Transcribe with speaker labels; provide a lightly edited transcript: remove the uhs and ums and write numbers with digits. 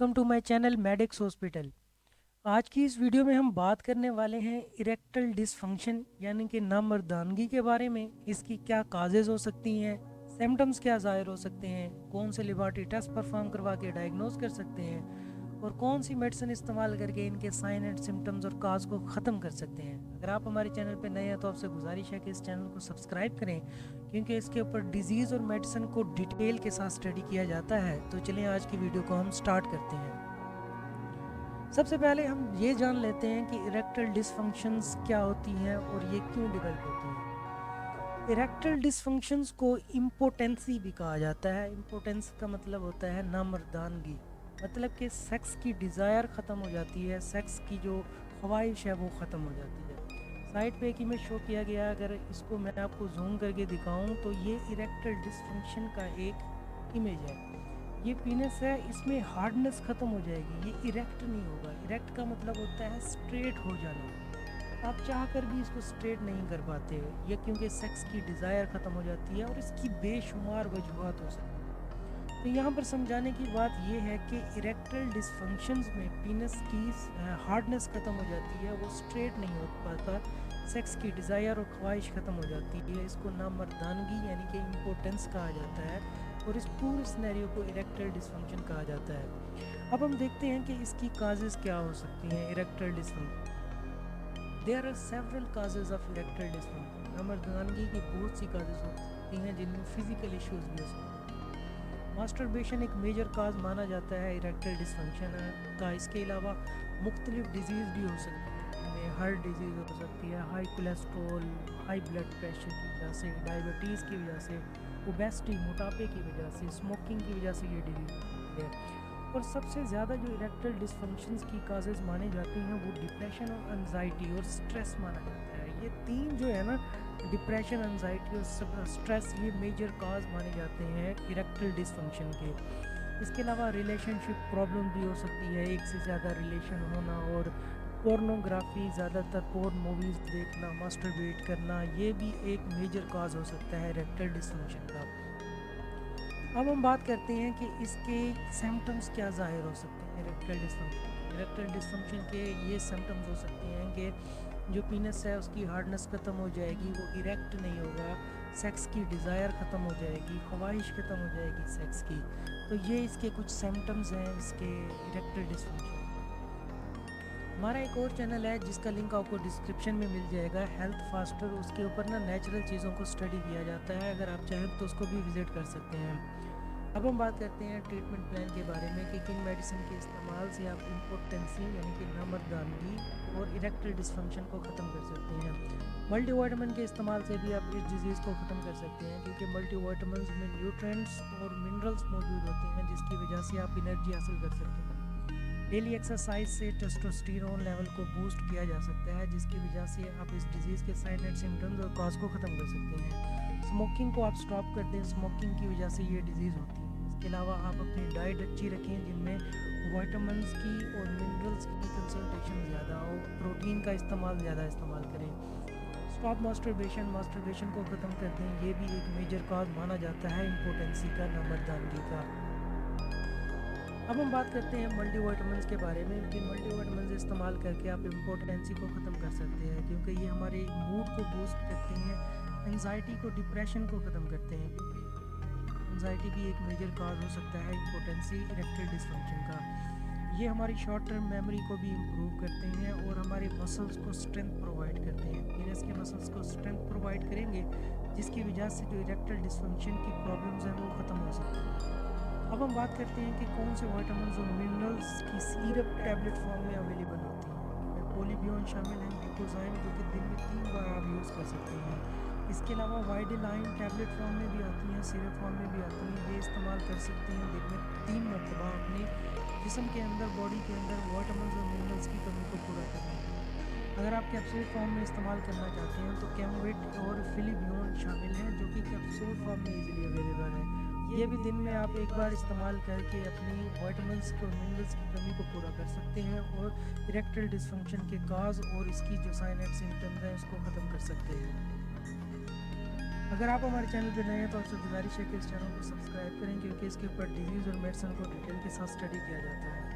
Speaker 1: Welcome to my channel Medics hospital. आज की इस वीडियो में हम बात करने वाले हैं इरेक्टल डिसफंक्शन यानी कि नामर्दानगी के बारे में। इसकी क्या काजेज़ हो सकती हैं, सिम्टम्स क्या ज़ाहिर हो सकते हैं, कौन से लेबॉरेटरी टेस्ट परफॉर्म करवा के डायग्नोज कर सकते हैं और कौन सी मेडिसिन इस्तेमाल करके इनके साइन एंड सिम्टम्स और काज को ख़त्म कर सकते हैं। अगर आप हमारे चैनल पर नए हैं तो आपसे गुजारिश है कि इस चैनल को सब्सक्राइब करें, क्योंकि इसके ऊपर डिजीज़ और मेडिसिन को डिटेल के साथ स्टडी किया जाता है। तो चलिए आज की वीडियो को हम स्टार्ट करते हैं। सबसे पहले हम ये जान लेते हैं कि इरेक्टल डिसफंक्शंस क्या होती हैं और ये क्यों डेवलप होती हैं। इरेक्टल डिसफंक्शंस को इम्पोटेंसी भी कहा जाता है। इम्पोटेंस का मतलब होता है नामर्दानगी, मतलब कि सेक्स की डिज़ायर ख़त्म हो जाती है, सेक्स की जो ख्वाहिश है वो ख़त्म हो जाती है। साइड पे एक इमेज शो किया गया, अगर इसको मैं आपको जूम करके दिखाऊं तो ये इरेक्टल डिसफंक्शन का एक इमेज है। ये पीनस है, इसमें हार्डनेस ख़त्म हो जाएगी, ये इरेक्ट नहीं होगा। इरेक्ट का मतलब होता है स्ट्रेट हो जाना। आप चाह कर भी इसको स्ट्रेट नहीं कर पाते, ये क्योंकि सेक्स की डिज़ायर ख़त्म हो जाती है और इसकी बेशुमार वजूहत हो सकती है। तो यहाँ पर समझाने की बात यह है कि इरेक्टल डिसफंक्शंस में पीनस की हार्डनेस ख़त्म हो जाती है, वो स्ट्रेट नहीं हो पाता, सेक्स की डिज़ायर और ख्वाहिश ख़त्म हो जाती है। इसको नामर्दानगी यानी कि इम्पोर्टेंस कहा जाता है और इस पूरे सिनेरियो को इरेक्टल डिसफंक्शन कहा जाता है। अब हम देखते हैं कि इसकी काजेज़ क्या हो सकती हैं erectile dysfunction. There are several causes of erectile dysfunction. नामर्दानगी की बहुत सी काजेज़ हो सकती हैं जिनमें फिजिकल इश्यूज भी हो सकते हैं। मास्टरबेशन एक मेजर काज माना जाता है इरेक्टल डिसफंक्शन का। इसके अलावा मुख्तलिफ डिजीज़ भी हो सकती है, जिनमें हार्ट डिजीज़ हो सकती है, high cholesterol, high blood pressure की वजह से, डायबिटीज़ की वजह से, ओबेसिटी मोटापे की वजह से, स्मोकिंग की वजह से ये डिजीज़ होती है। और सबसे ज़्यादा जो इरेक्टल डिसफंक्शंस की काजेज़ मानी जाती हैं वो डिप्रेशन और एंजाइटी और स्ट्रेस माना जाता है। ये तीन जो है ना, डिप्रेशन, एंजाइटी और स्ट्रेस, ये मेजर काज माने जाते हैं इरेक्टल डिसफंक्शन के। इसके अलावा रिलेशनशिप प्रॉब्लम भी हो सकती है, एक से ज़्यादा रिलेशन होना, और पोर्नोग्राफी, ज़्यादातर पोर्न मूवीज़ देखना, मास्टरबेट करना, ये भी एक मेजर काज हो सकता है इरेक्टल डिसफंक्शन का। अब हम बात करते हैं कि इसके सिम्टम्स क्या ज़ाहिर हो सकते हैं इरेक्टल डिसफंक्शन। इरेक्टल डिसफंक्शन के ये सिम्टम्स हो सकते हैं कि जो पीनस है उसकी हार्डनेस ख़त्म हो जाएगी, वो इरेक्ट नहीं होगा, सेक्स की डिज़ायर ख़त्म हो जाएगी, ख्वाहिश ख़त्म हो जाएगी सेक्स की। तो ये इसके कुछ सिम्टम्स हैं इसके इरेक्टल डिसफंक्शन। हमारा एक और चैनल है जिसका लिंक आपको डिस्क्रिप्शन में मिल जाएगा, हेल्थ फास्टर। उसके ऊपर ना नेचुरल चीज़ों को स्टडी किया जाता है, अगर आप चाहें तो उसको भी विज़िट कर सकते हैं। अब हम बात करते हैं ट्रीटमेंट प्लान के बारे में कि किन मेडिसिन के इस्तेमाल से आप इम्पोर्टेंसी यानी कि नामर्दानगी और इरेक्टल डिसफंक्शन को ख़त्म कर सकते हैं। मल्टीविटामिन के इस्तेमाल से भी आप इस डिजीज़ को ख़त्म कर सकते हैं, क्योंकि मल्टीविटामिन में न्यूट्रिएंट्स और मिनरल्स मौजूद होते हैं जिसकी वजह से आप एनर्जी हासिल कर सकते हैं। डेली एक्सरसाइज से टेस्टोस्टेरोन लेवल को बूस्ट किया जा सकता है, जिसकी वजह से आप इस डिजीज़ के साइन एंड सिम्टम्स और कॉज को ख़त्म कर सकते हैं। स्मोकिंग को आप स्टॉप कर दें, स्मोकिंग की वजह से ये डिजीज़ होती है। इसके अलावा आप अपनी डाइट अच्छी रखें जिनमें विटामिन्स की और मिनरल्स की कंसंट्रेशन ज़्यादा हो, प्रोटीन का ज़्यादा इस्तेमाल करें। स्टॉप मास्टरबेशन, मास्टरबेशन को ख़त्म कर दें, ये भी एक मेजर कॉज माना जाता है इम्पोर्टेंसी का, नामर्दानगी का। अब हम बात करते हैं मल्टीविटामिन्स के बारे में कि मल्टीविटामिन्स इस्तेमाल करके आप इम्पोर्टेंसी को ख़त्म कर सकते हैं, क्योंकि ये हमारे मूड को बूस्ट करते हैं, एंजाइटी को, डिप्रेशन को ख़त्म करते हैं, क्योंकि एंजाइटी भी एक मेजर काज हो सकता है इम्पोर्टेंसी इरेक्टल डिसफंक्शन का। ये हमारी शॉर्ट टर्म मेमोरी को भी इम्प्रूव करते हैं और हमारे मसल्स को स्ट्रेंथ प्रोवाइड करते हैं। पीनस के मसल्स को स्ट्रेंथ प्रोवाइड करेंगे, जिसकी वजह से जो इरेक्टल डिसफंक्शन की प्रॉब्लम्स हैं वो ख़त्म हो सकती हैं। अब हम बात करते हैं कि कौन से विटामिन्स और मिनरल्स की सिरप टैबलेट फॉर्म में अवेलेबल होती हैं। इनमें पोलीबियोन शामिल हैं, ग्लूकोजाइन, जो कि दिन में 3 बार आप यूज़ कर सकते हैं। इसके अलावा वाइडेलाइन टैबलेट फॉर्म में भी आती हैं, सिरप फॉर्म में भी आती हैं, ये इस्तेमाल कर सकते हैं दिन में 3 मरतबा अपने जिसम के अंदर, बॉडी के अंदर विटामिन्स और मिनरल्स की कमी को पूरा करने के लिए। अगर आप कैप्सूल फॉर्म में इस्तेमाल करना चाहते हैं तो कैमवेट और फिलिबियोन शामिल हैं, जो कि कैप्सूल फॉर्म में ईजिली अवेलेबल है। ये भी दिन में आप एक बार इस्तेमाल करके अपनी विटामिन्स और मिनरल्स की कमी को पूरा कर सकते हैं और इरेक्टल डिसफंक्शन के काज और इसकी जो साइन एंड सिम्टम्स हैं उसको ख़त्म कर सकते हैं। अगर आप हमारे चैनल पर नए हैं तो आपसे गुजारिश है कि इस चैनल को सब्सक्राइब करें, क्योंकि इसके ऊपर डिजीज़ और मेडिसिन को डिटेल के साथ स्टडी किया जाता है।